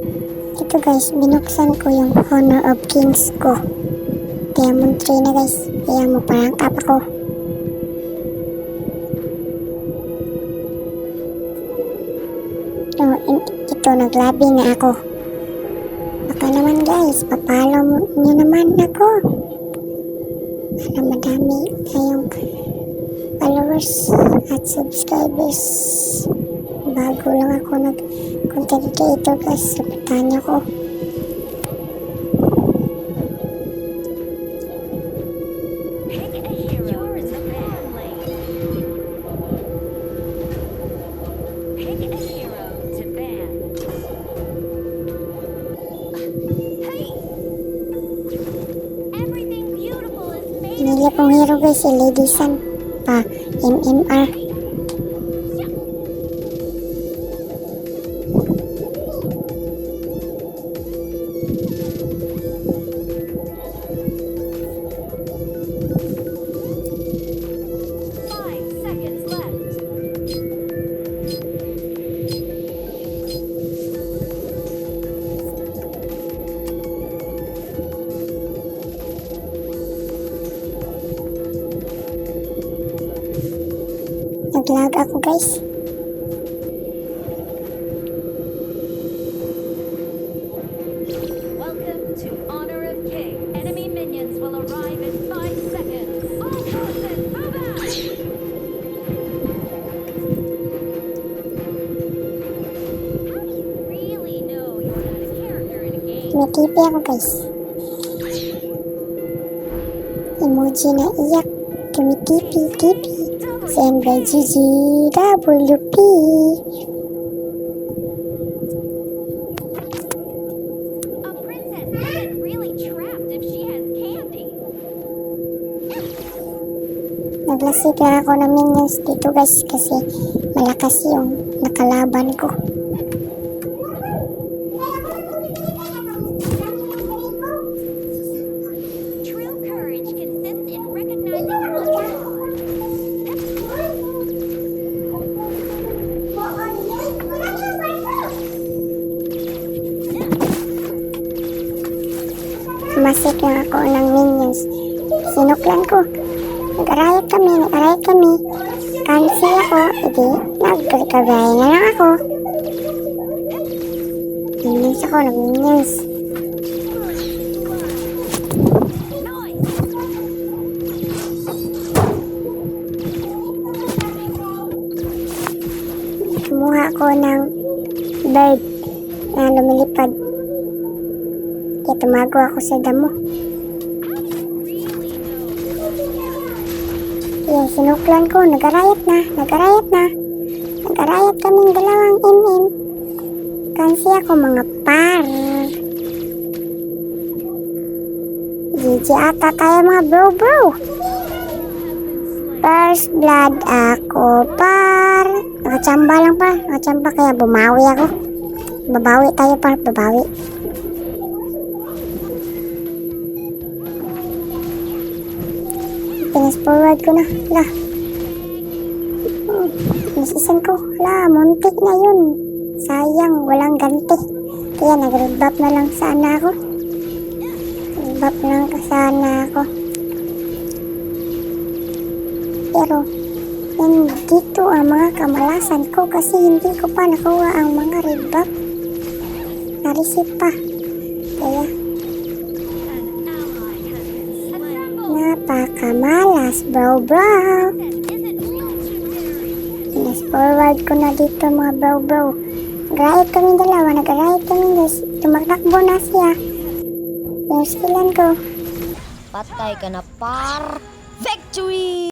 Ito guys, binuksan ko yung Honor of Kings ko. Diamond 3 na guys. Kaya mo parang up ako. Ito naglabi na ako. Baka naman guys, papalo nyo naman ako. Para madami kayong followers at subscribers. Bago lang ako nag-content creator guys. Sabitan nyo ko. Pinili kong hero guys, si Lady Sun pa MMR. Nag-lag ako guys. Welcome to Honor of King. Enemy minions will arrive in 5 seconds. All forces, move out! How do you really know you're not a character in a game? Tumikipi ako guys. Emoji na iyak. Tumikipi-kipi. Send by GGWP. A princess isn't really trapped if she has candy. Naglasik na ako ng minions dito guys kasi malakas yung nakalaban ko. True courage consists in recognizing your own flaws. Masik na ako ng minions. Sinuklan ko. Nag-arayat kami. Cancel ako. Edi, nag-recovery na lang ako. Minions ako, nag-minions. Kumuha ko ng bird na lumilipad. Kaya tumago ako sa damo. Kaya sinuklan ko, nag-arayat na. Nag-arayat kaming dalawang MM. Kansi ako mga par. GG ata tayo mga bro. First blood ako par. Nakachamba lang par. Nakachamba kaya bumawi ako. Babawi tayo par, babawi. Finish forward ko na. Lah. Nasisan ko. Lah, muntik na yun. Sayang, walang ganti. Kaya nag-rebuff na lang sana ako. Rebuff na lang sana ako. Pero, dito ang mga kamalasan ko kasi hindi ko pa nakuha ang mga rebuff. Narisip pa. Kaya, napakamalas bro. Finish forward ko na dito mga bro. Nag-riot kami dalawa. Guys. Tumakbo na siya. Yung skillan ko. Patay ka na par. Victory!